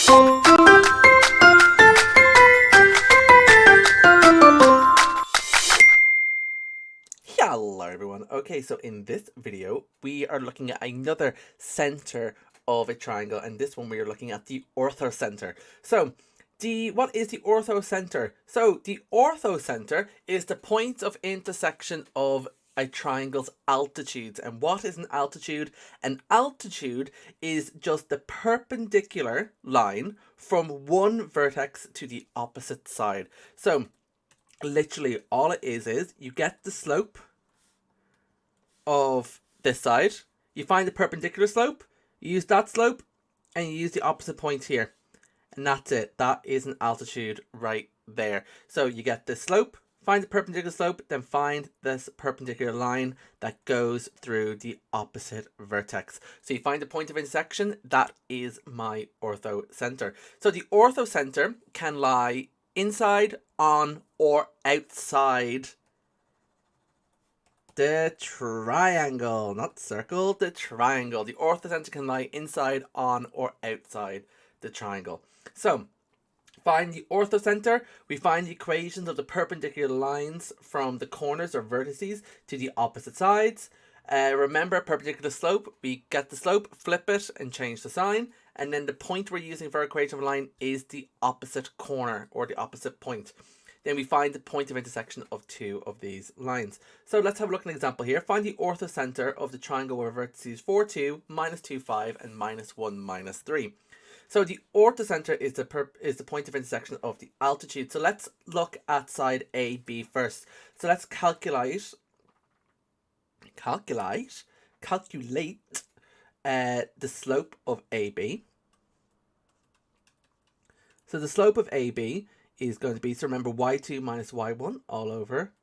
Hello everyone. Okay, so in this video we are looking at another center of a triangle, and this one we are looking at the orthocenter. So what is the orthocenter? So the orthocenter is the point of intersection of a triangle's altitudes. And what is an altitude? An altitude is just the perpendicular line from one vertex to the opposite side. So literally all it is you get the slope of this side, you find the perpendicular slope, you use that slope, and you use the opposite point here, and that's it. That is an altitude right there. So you get this slope, find the perpendicular slope, then find this perpendicular line that goes through the opposite vertex. So you find the point of intersection. That is my orthocenter. So the orthocenter can lie inside, on, or outside the triangle, not circle, the triangle. The orthocenter can lie inside, on, or outside the triangle. So find the orthocenter. We find the equations of the perpendicular lines from the corners or vertices to the opposite sides. Remember, perpendicular slope, we get the slope, flip it, and change the sign. And then the point we're using for our equation of a line is the opposite corner or the opposite point. Then we find the point of intersection of two of these lines. So let's have a look at an example here. Find the orthocenter of the triangle where vertices 4, 2, minus 2, 5, and minus 1, minus 3. So the orthocenter is the point of intersection of the altitude. So let's look at side AB first. So let's calculate the slope of AB. So the slope of AB is going to be, so remember, y2 minus y1 all over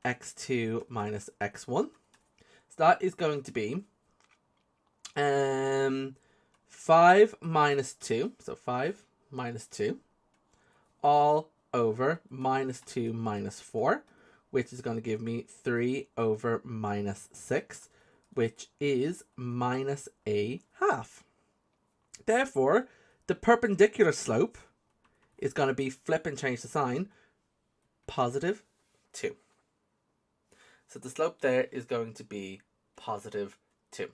x2 minus x1. So that is going to be 5 minus 2, so 5 minus 2 all over minus 2 minus 4, which is going to give me 3 over minus 6, which is minus a half. Therefore, the perpendicular slope is going to be, flip and change the sign, positive 2. So the slope there is going to be positive 2.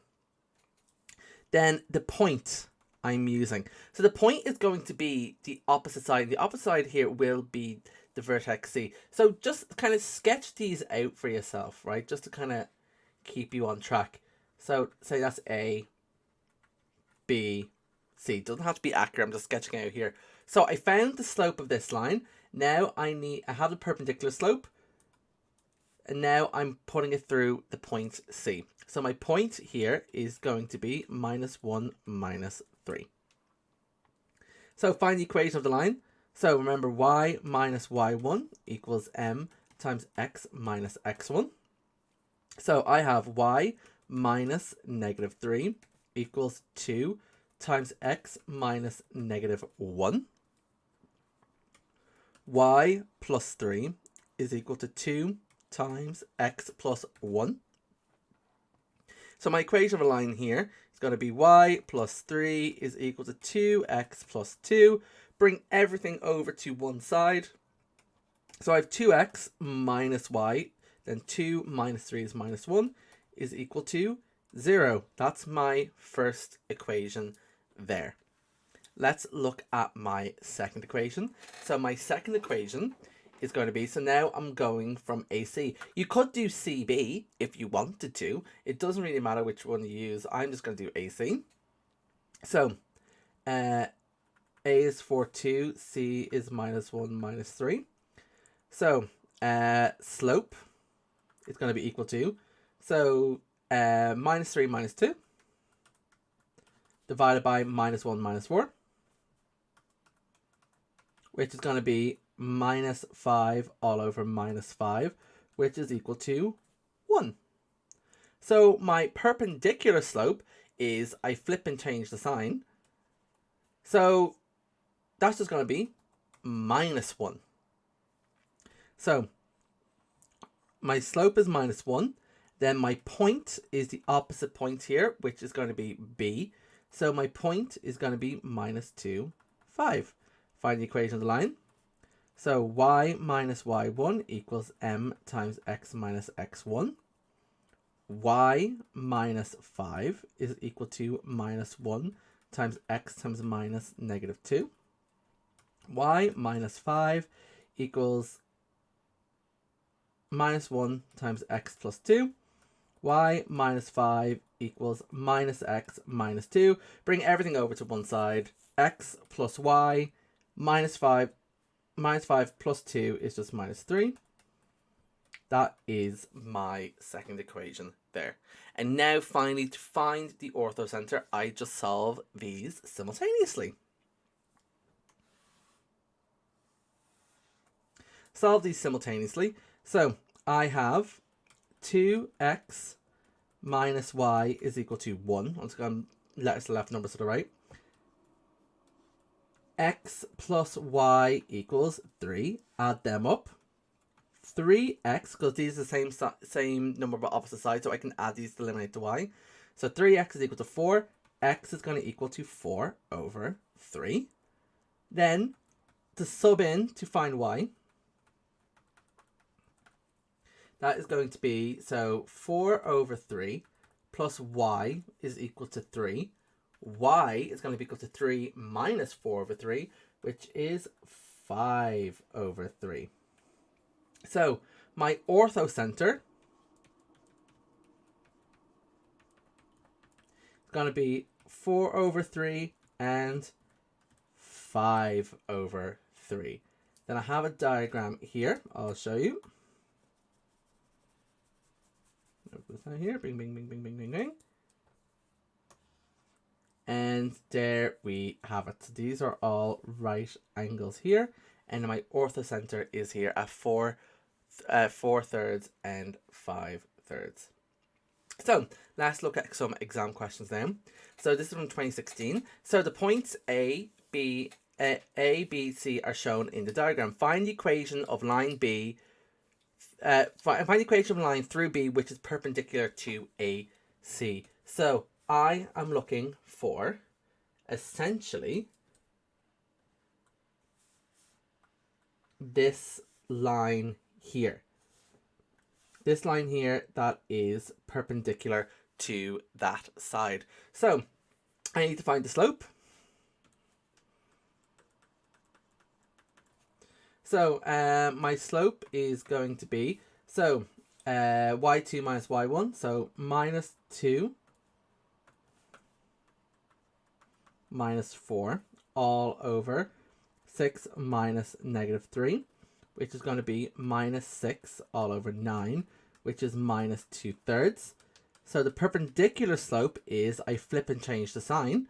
Then the point I'm using. So the point is going to be the opposite side. The opposite side here will be the vertex C. So just kind of sketch these out for yourself, right? Just to kind of keep you on track. So say that's A, B, C. Doesn't have to be accurate. I'm just sketching out here. So I found the slope of this line. Now I have the perpendicular slope. And now I'm putting it through the point C. So my point here is going to be minus 1 minus 3. So find the equation of the line. So remember, y minus y1 equals m times x minus x1. So I have y minus negative 3 equals 2 times x minus negative 1. Y plus 3 is equal to 2 times x plus 1. So my equation of a line here is going to be y plus 3 is equal to 2x plus 2. Bring everything over to one side. So I have 2x minus y, then 2 minus 3 is minus 1, is equal to 0. That's my first equation there. Let's look at my second equation. So my second equation is going to be, so now I'm going from AC. You could do CB if you wanted to. It doesn't really matter which one you use. I'm just going to do AC. So A is 4, 2. C is minus 1, minus 3. So slope is going to be equal to, so minus 3 minus 2 divided by minus 1 minus 4, which is going to be minus 5 all over minus 5, which is equal to 1. So my perpendicular slope is, I flip and change the sign. So that's just going to be minus 1. So my slope is minus 1. Then my point is the opposite point here, which is going to be B. So my point is going to be minus 2, 5. Find the equation of the line. So y minus y1 equals m times x minus x1. Y minus 5 is equal to minus 1 times x times minus negative 2. Y minus 5 equals minus 1 times x plus 2. Y minus 5 equals minus x minus 2. Bring everything over to one side. X plus y minus 5 plus 2 is just minus 3. That is my second equation there. And now finally, to find the orthocenter, I just solve these simultaneously. Solve these simultaneously. So I have 2x minus y is equal to 1. I'm just going to letters to the left, numbers to the right. X plus y equals 3. Add them up. 3x, because these are the same number but opposite sides, so I can add these to eliminate the y. So 3x is equal to 4. X is going to equal to 4 over 3. Then, to sub in to find y, that is going to be, so 4 over 3 plus y is equal to 3. Y is going to be equal to 3 minus 4 over 3, which is 5 over 3. So my orthocenter is going to be 4 over 3 and 5 over 3. Then I have a diagram here. I'll show you. Here, bing, bing, bing, bing, bing, bing, bing. And there we have it. So these are all right angles here. And my orthocenter is here at 4 thirds and 5 thirds. So let's look at some exam questions now. So this is from 2016. So the points A, B, C are shown in the diagram. Find the equation of line B. Find the equation of line through B which is perpendicular to AC. So I am looking for essentially this line here. This line here that is perpendicular to that side. So I need to find the slope. So my slope is going to be, so y2 minus y1, so minus 2 minus 4 all over 6 minus negative 3, which is going to be minus 6 all over 9, which is minus 2 thirds. So the perpendicular slope is, I flip and change the sign,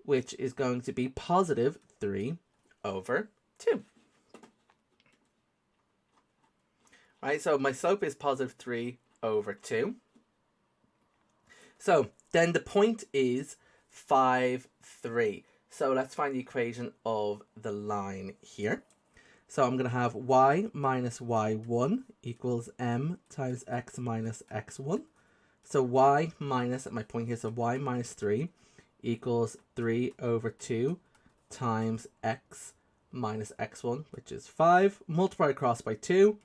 which is going to be positive 3 over 2. Right, so my slope is positive 3 over 2. So then the point is 5, 3. So let's find the equation of the line here. So I'm going to have y minus y1 equals m times x minus x1. So y minus, my point here, so y minus 3 equals 3 over 2 times x minus x1, which is 5. Multiply across by 2.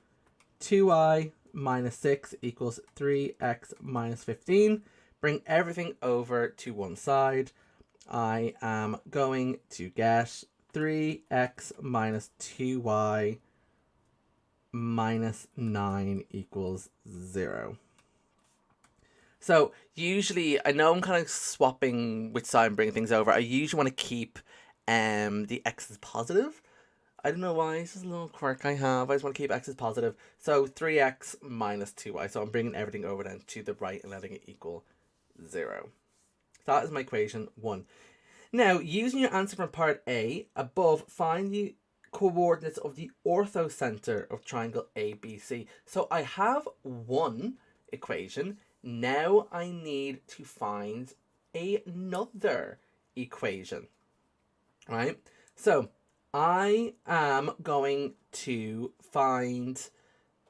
2y minus 6 equals 3x minus 15. Bring everything over to one side. I am going to get 3x minus 2y minus 9 equals 0. So usually, I know I'm kind of swapping which side and bringing things over. I usually want to keep the x's positive. I don't know why, it's just a little quirk I have. I just want to keep x as positive. So 3x minus 2y. So I'm bringing everything over then to the right and letting it equal 0. That is my equation 1. Now, using your answer from part A, above, find the coordinates of the orthocenter of triangle ABC. So I have one equation. Now I need to find another equation. Right? So I am going to find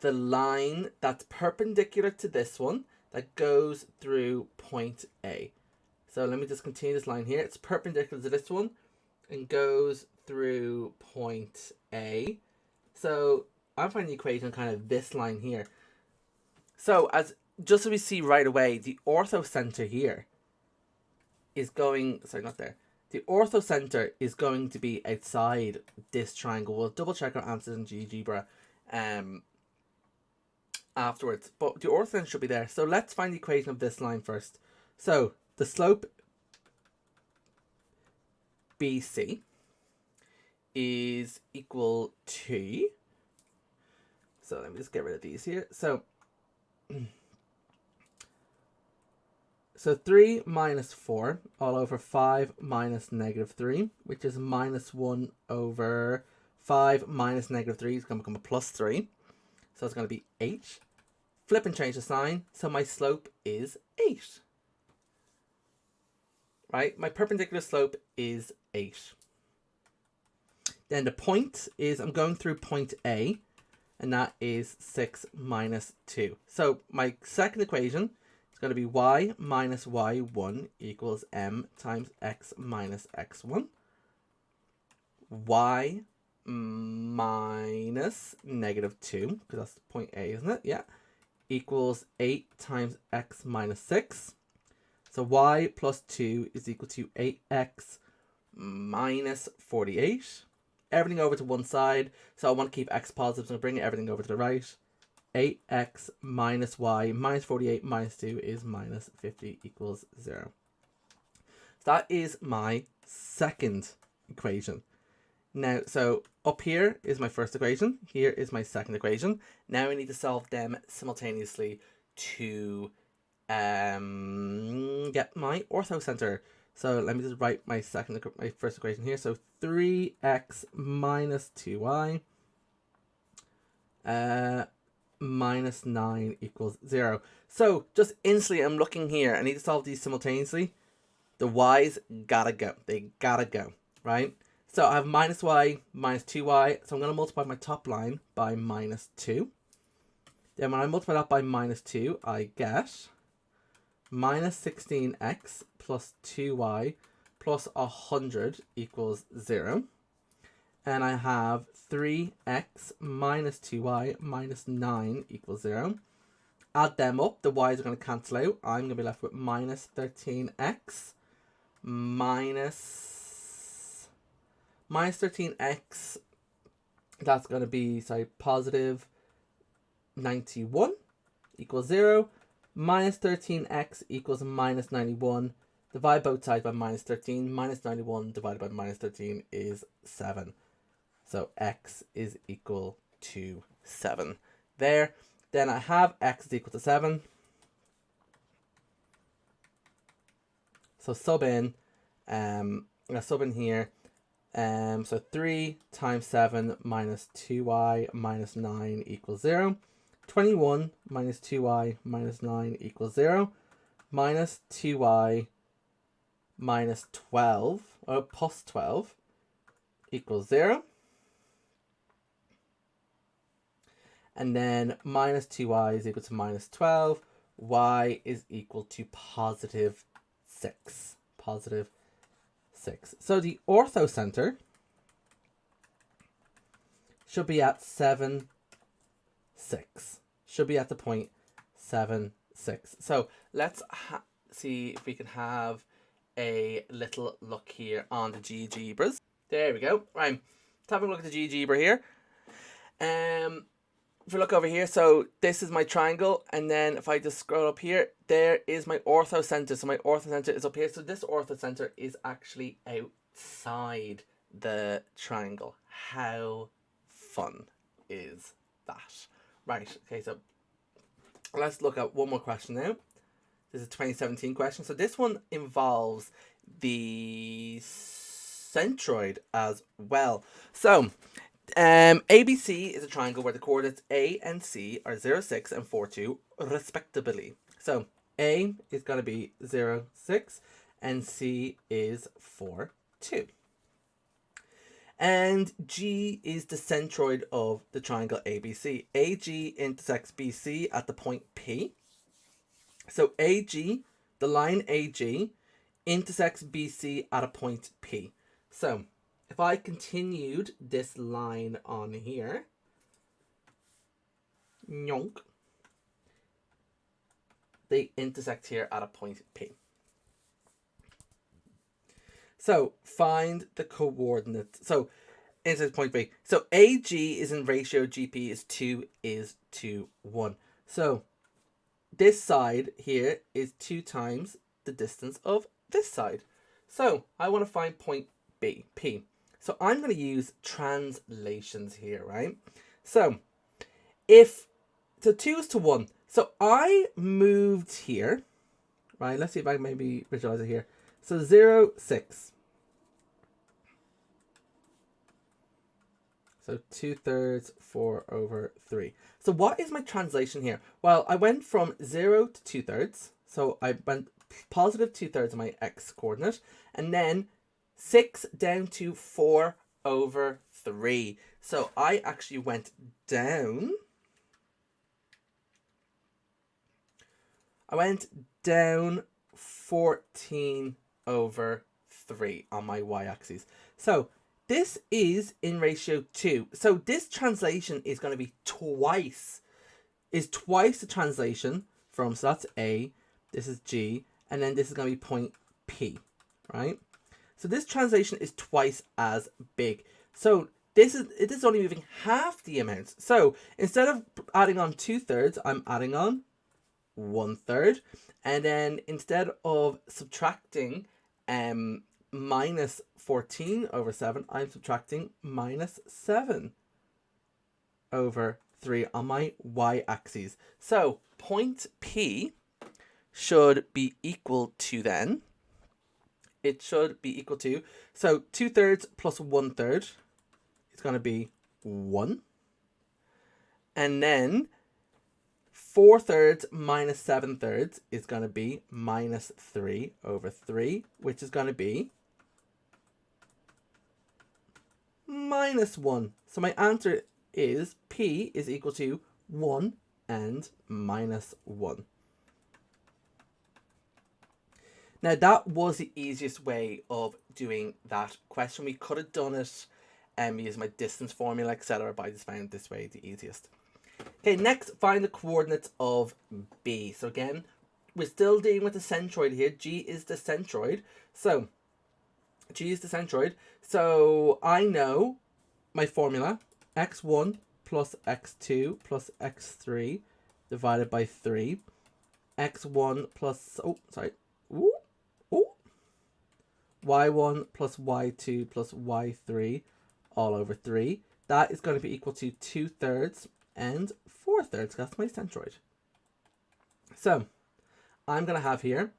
the line that's perpendicular to this one that goes through point A. So let me just continue this line here. It's perpendicular to this one and goes through point A. So I'm finding the equation kind of this line here. So just so we see right away, the orthocenter here is going, sorry, not there. The orthocenter is going to be outside this triangle. We'll double check our answers in GeoGebra afterwards. But the orthocenter should be there. So let's find the equation of this line first. So the slope BC is equal to, so let me just get rid of these here. So 3 minus 4 all over 5 minus negative 3, which is minus 1 over 5 minus negative 3 is going to become a plus 3. So it's going to be 8. Flip and change the sign. So my slope is 8. Right? My perpendicular slope is 8. Then the point is, I'm going through point A, and that is 6 minus 2. So my second equation is going to be y minus y1 equals m times x minus x1. Y minus negative 2, because that's point A, isn't it? Yeah. Equals 8 times x minus 6. So y plus 2 is equal to 8x minus 48. Everything over to one side. So I want to keep x positive, so I'm bringing everything over to the right. 8x minus y minus 48 minus 2 is minus 50 equals 0. So that is my second equation. Now, so up here is my first equation. Here is my second equation. Now we need to solve them simultaneously to get my orthocenter. So let me just write my first equation here. So 3x minus 2y minus 9 equals 0. So just instantly I'm looking here. I need to solve these simultaneously. The y's gotta go. They gotta go, right? So I have minus y minus 2y. So I'm going to multiply my top line by minus 2. Then when I multiply that by minus 2, I get minus 16x plus 2y plus 100 equals 0. And I have 3x minus 2y minus 9 equals 0. Add them up. The y's are going to cancel out. I'm going to be left with minus 13x minus 13x. That's going to be, positive 91 equals 0. Minus 13x equals minus 91. Divide both sides by minus 13. Minus 91 divided by minus 13 is 7. So x is equal to 7. There. Then I have x is equal to 7. So sub in. Sub in here. So 3 times 7 minus 2y minus 9 equals 0. 21 minus 2y minus 9 equals 0. Minus 2y minus 12, or plus 12, equals 0. And then minus 2y is equal to minus 12. Y is equal to positive 6. Positive 6. So the orthocenter should be at 7, 6. Should be at the point 7, 6. So let's see if we can have a little look here on the GeoGebras. There we go. Right, let's have a look at the GeoGebra here. If we look over here, so this is my triangle, and then if I just scroll up here, there is my orthocenter. So my orthocenter is up here. So this orthocenter is actually outside the triangle. How fun is that? Right, okay, so let's look at one more question now. This is a 2017 question. So this one involves the centroid as well. So ABC is a triangle where the coordinates A and C are 0, 6 and 4, 2 respectively. So A is going to be 0, 6 and C is 4, 2. And G is the centroid of the triangle ABC. AG intersects BC at the point P. So AG, the line AG intersects BC at a point P. So if I continued this line on here, nyonk, they intersect here at a point P. So find the coordinates. So intersect point B. So AG is in ratio GP is 2 to 1. So this side here is 2 times the distance of this side. So I want to find point B, P. So I'm going to use translations here, right? So 2 is to 1. So I moved here, right? Let's see if I can maybe visualize it here. So 0, 6. So 2/3, 4/3. So what is my translation here? Well, I went from 0 to 2/3. So I went positive 2/3 of my x coordinate. And then 6 down to 4/3. So I actually went down. I went down 14/3 on my y-axis. So this is in ratio 2. So this translation is going to be twice the translation from, so that's A, this is G, and then this is going to be point P, right? So this translation is twice as big. So this is only moving half the amount. So instead of adding on 2/3, I'm adding on 1/3. And then instead of subtracting minus 14/7, I'm subtracting minus 7/3 on my y-axis. So point P should be equal to then, it should be equal to, so 2/3 plus 1/3 is going to be 1. And then 4/3 minus 7/3 is going to be minus 3/3, which is going to be minus 1. So my answer is P is equal to 1 and minus 1. Now that was the easiest way of doing that question. We could have done it using my distance formula, etc., but I just found this way the easiest. Okay, next, find the coordinates of B. So again, we're still dealing with the centroid here. G is the centroid. So G is the centroid. So I know my formula, x1 plus x2 plus x3 divided by 3. x1 plus, y1 plus y2 plus y3 all over 3. That is going to be equal to 2/3 and 4/3. That's my centroid. So I'm going to have here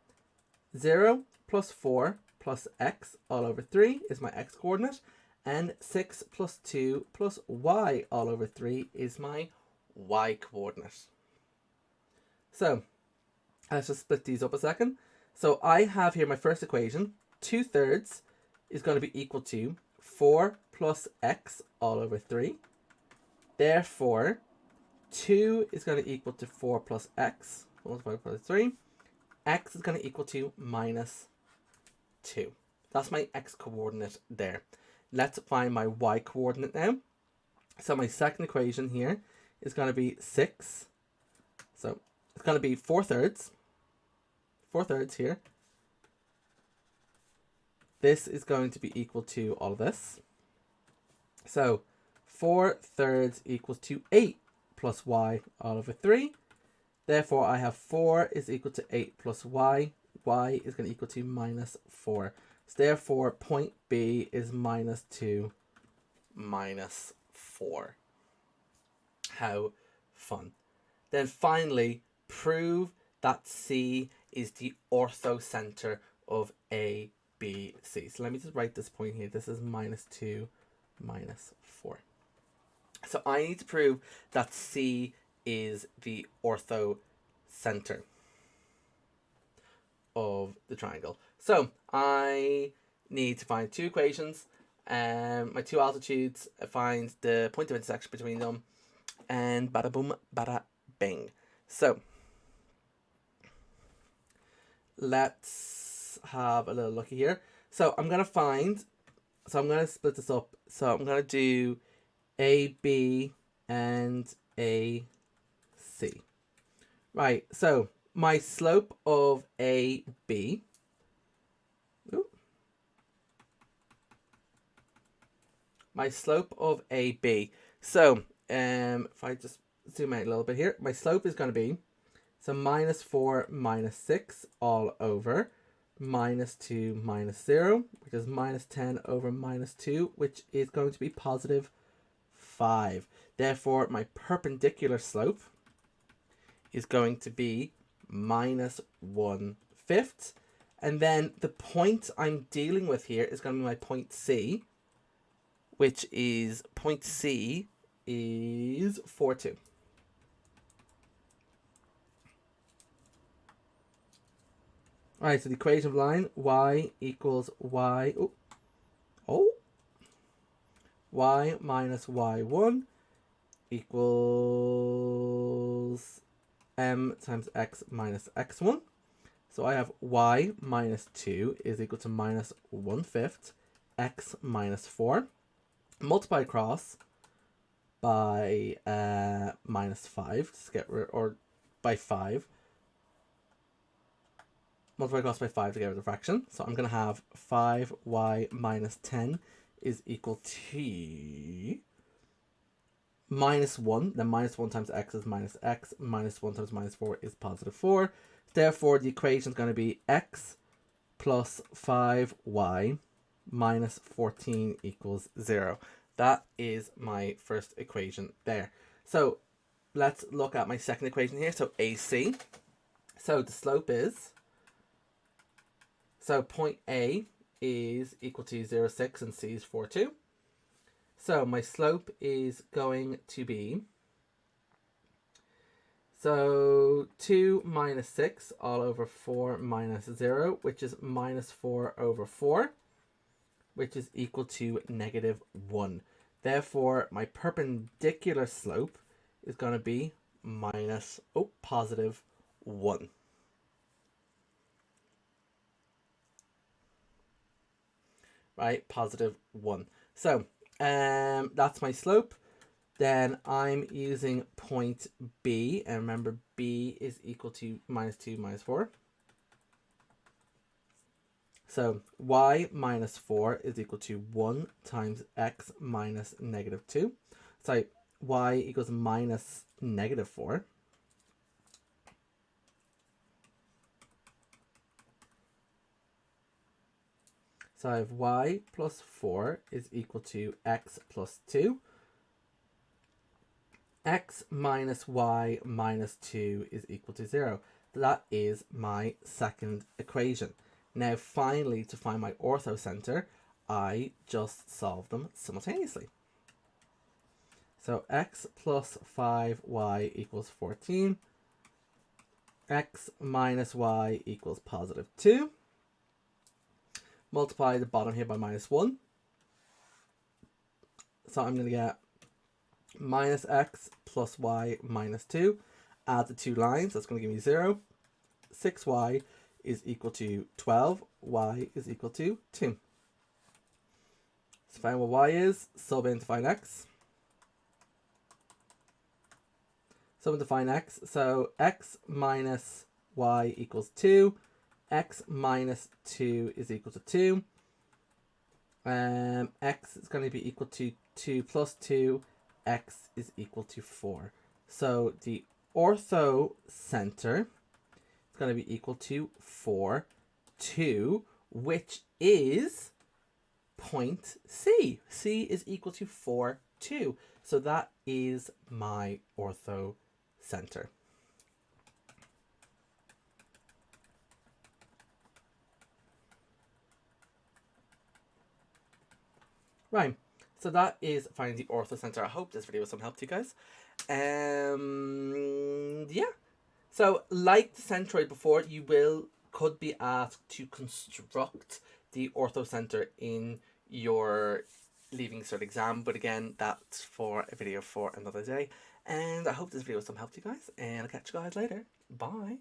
0 plus 4 plus x all over 3 is my x coordinate, and 6 plus 2 plus y all over 3 is my y coordinate. So let's just split these up a second. So I have here my first equation. 2/3 is going to be equal to 4 plus x all over 3. Therefore, 2 is going to equal to 4 plus x multiplied by 3. X is going to equal to minus 2. That's my x coordinate there. Let's find my y coordinate now. So my second equation here is going to be 6. So it's going to be 4/3. 4/3 here. This is going to be equal to all of this. So 4/3 equals to 8 plus y all over 3. Therefore, I have 4 is equal to 8 plus y. Y is going to equal to minus 4. So therefore, point B is minus 2, minus 4. How fun. Then finally, prove that C is the orthocenter of A, B, C. So let me just write this point here. This is minus 2, minus 4. So I need to prove that C is the orthocenter of the triangle. So I need to find two equations, my two altitudes, find the point of intersection between them, and bada boom, bada bing. So let's let's have a little look here. So I'm going to split this up. So I'm going to do AB and AC. Right, so my slope of AB, so if I just zoom out a little bit here, my slope is going to be, so minus 4 minus 6 all over minus 2 minus 0, which is minus 10 over minus 2, which is going to be positive 5. Therefore, my perpendicular slope is going to be minus 1/5. And then the point I'm dealing with here is going to be my point C, which is, point C is 4, 2. Alright, so the equation of line, y equals y, y minus y1 equals m times x minus x1. So I have y minus 2 is equal to minus 1/5 x minus 4. Multiply across by minus 5 to get rid, or by 5. Multiply across by 5 to get rid of the fraction. So I'm going to have 5y minus 10 is equal to minus 1. Then minus 1 times x is minus x. Minus 1 times minus 4 is positive 4. Therefore, the equation is going to be x plus 5y minus 14 equals 0. That is my first equation there. So let's look at my second equation here. So AC. So the slope is, so point A is equal to 0, 6 and C is 4, 2. So my slope is going to be, so 2 minus 6 all over 4 minus 0, which is minus 4 over 4, which is equal to negative 1. Therefore, my perpendicular slope is going to be minus, positive 1. Right, positive 1. So that's my slope. Then I'm using point B, and remember B is equal to minus 2 minus 4. So y minus 4 is equal to 1 times x minus negative 2. So y equals minus negative 4. So I have y plus 4 is equal to x plus 2. X minus y minus 2 is equal to 0. That is my second equation. Now finally, to find my orthocenter, I just solve them simultaneously. So x plus 5y equals 14. X minus y equals positive 2. Multiply the bottom here by minus 1. So I'm going to get minus x plus y minus 2. Add the two lines. That's going to give me 0. 6y is equal to 12. Y is equal to 2. So find what y is. Sub in to find x. Sub in to find x. So x minus y equals 2. X minus 2 is equal to 2. X is going to be equal to 2 plus 2. X is equal to 4. So the orthocenter is going to be equal to 4, 2, which is point C. C is equal to 4, 2. So that is my orthocenter. Right, so that is finding the orthocenter. I hope this video was some help to you guys. Yeah. So, like the centroid before, you could be asked to construct the orthocenter in your Leaving Cert exam. But again, that's for a video for another day. And I hope this video was some help to you guys. And I'll catch you guys later. Bye.